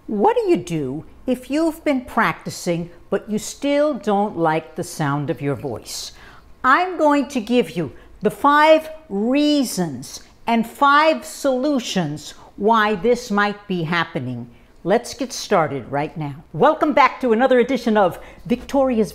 What do you do if you've been practicing but you still don't like the sound of your voice? I'm going to give you the 5 reasons and 5 solutions why this might be happening. Let's get started right now. Welcome back to another edition of Victoria's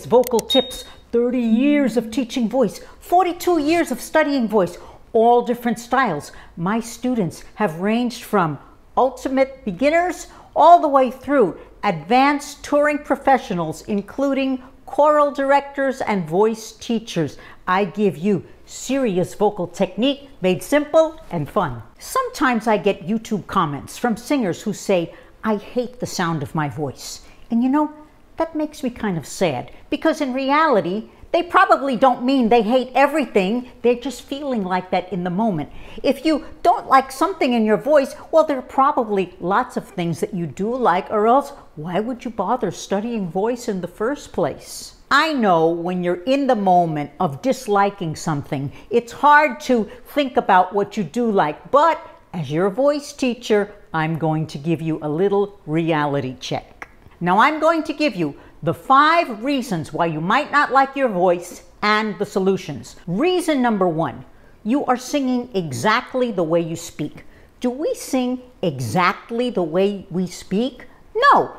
Vocal Tips. 30 years of teaching voice, 42 years of studying voice, all different styles. My students have ranged from ultimate beginners all the way through advanced touring professionals, including choral directors and voice teachers. I give you serious vocal technique made simple and fun. Sometimes I get YouTube comments from singers who say, "I hate the sound of my voice." And you know, that makes me kind of sad, because in reality, they probably don't mean they hate everything. They're just feeling like that in the moment. If you don't like something in your voice, well, there are probably lots of things that you do like, or else why would you bother studying voice in the first place? I know when you're in the moment of disliking something, it's hard to think about what you do like, but as your voice teacher, I'm going to give you a little reality check. Now, I'm going to give you the 5 reasons why you might not like your voice and the solutions. Reason number 1, you are singing exactly the way you speak. Do we sing exactly the way we speak? No,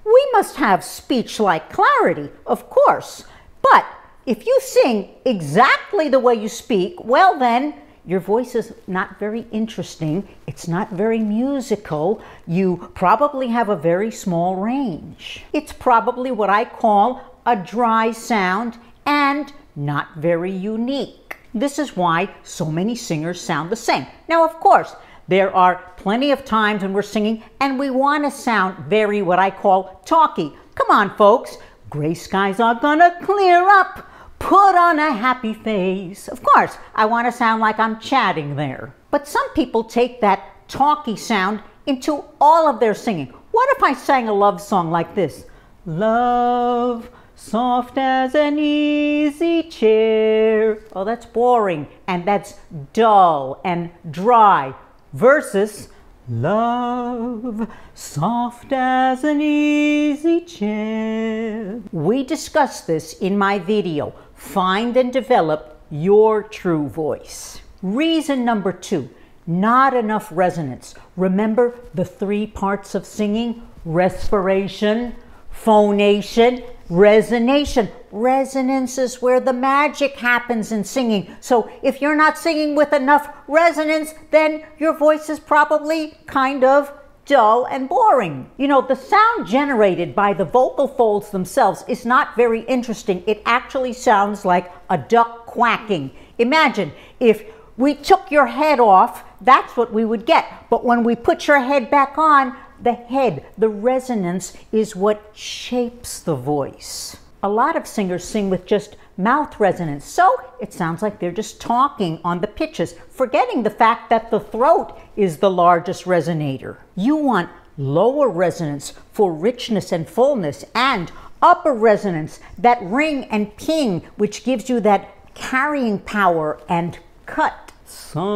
we must have speech-like clarity, of course. But if you sing exactly the way you speak, well then, your voice is not very interesting. It's not very musical. You probably have a very small range. It's probably what I call a dry sound and not very unique. This is why so many singers sound the same. Now, of course, there are plenty of times when we're singing and we want to sound very what I call talky. Come on, folks. Gray skies are gonna clear up. Put on a happy face. Of course, I want to sound like I'm chatting there. But some people take that talky sound into all of their singing. What if I sang a love song like this? Love, soft as an easy chair. Oh, that's boring, and that's dull and dry. Versus love, soft as an easy chair. We discussed this in my video, Find and Develop Your True Voice. Reason number 2, not enough resonance. Remember the 3 parts of singing? Respiration, phonation, resonation. Resonance is where the magic happens in singing. So if you're not singing with enough resonance, then your voice is probably kind of dull and boring. You know, the sound generated by the vocal folds themselves is not very interesting. It actually sounds like a duck quacking. Imagine if we took your head off, that's what we would get. But when we put your head back on, the head, the resonance is what shapes the voice. A lot of singers sing with just mouth resonance, so it sounds like they're just talking on the pitches, forgetting the fact that the throat is the largest resonator. You want lower resonance for richness and fullness, and upper resonance, that ring and ping, which gives you that carrying power and cut. Somewhere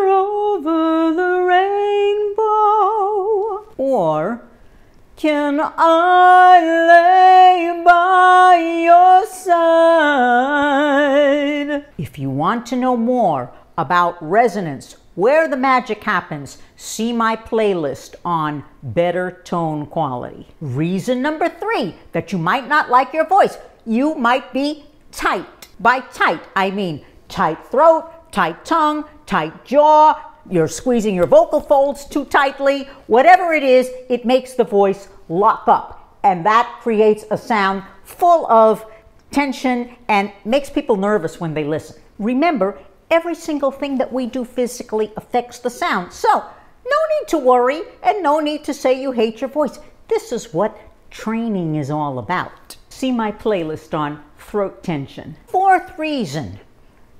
over the rainbow, or can I lay by your side? If you want to know more about resonance, where the magic happens, see my playlist on better tone quality. Reason number 3 that you might not like your voice. You might be tight. By tight, I mean tight throat, tight tongue, tight jaw, you're squeezing your vocal folds too tightly. Whatever it is, it makes the voice lock up. And that creates a sound full of tension and makes people nervous when they listen. Remember, every single thing that we do physically affects the sound. So, no need to worry and no need to say you hate your voice. This is what training is all about. See my playlist on throat tension. 4th reason,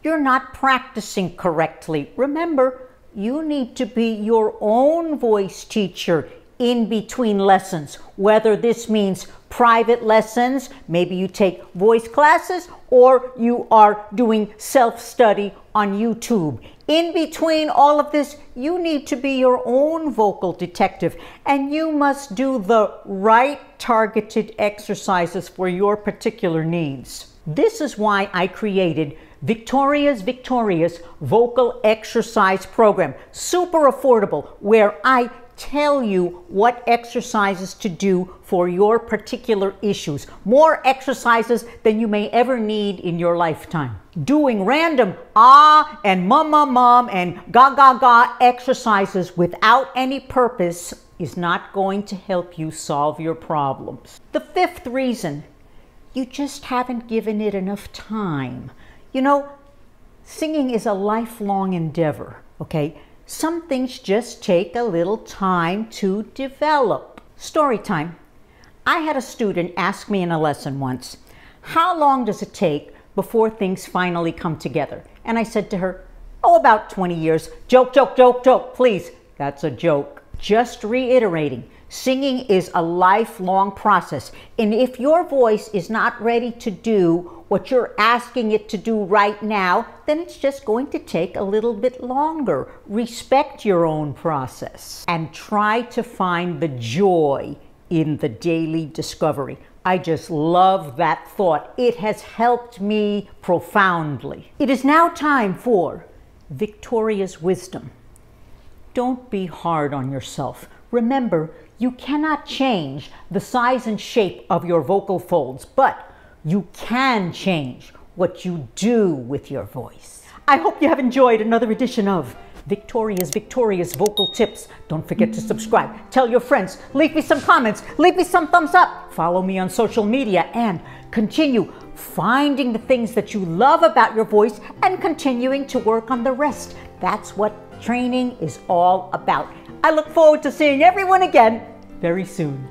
you're not practicing correctly. Remember, you need to be your own voice teacher in between lessons, whether this means private lessons, maybe you take voice classes, or you are doing self-study on YouTube. In between all of this, you need to be your own vocal detective, and you must do the right targeted exercises for your particular needs. This is why I created Victoria's Victorious Vocal Exercise Program. Super affordable, where I tell you what exercises to do for your particular issues. More exercises than you may ever need in your lifetime. Doing random ah and mum and ga exercises without any purpose is not going to help you solve your problems. The fifth reason, you just haven't given it enough time. You know, singing is a lifelong endeavor, okay? Some things just take a little time to develop. Story time. I had a student ask me in a lesson once, how long does it take before things finally come together? And I said to her, oh, about 20 years. Joke, joke, joke, joke, please. That's a joke. Just reiterating, singing is a lifelong process. And if your voice is not ready to do what you're asking it to do right now, then it's just going to take a little bit longer. Respect your own process and try to find the joy in the daily discovery. I just love that thought. It has helped me profoundly. It is now time for Victoria's wisdom. Don't be hard on yourself. Remember, you cannot change the size and shape of your vocal folds, but you can change what you do with your voice. I hope you have enjoyed another edition of Victoria's Victorious Vocal Tips. Don't forget to subscribe. Tell your friends. Leave me some comments. Leave me some thumbs up. Follow me on social media and continue finding the things that you love about your voice and continuing to work on the rest. That's what training is all about. I look forward to seeing everyone again very soon.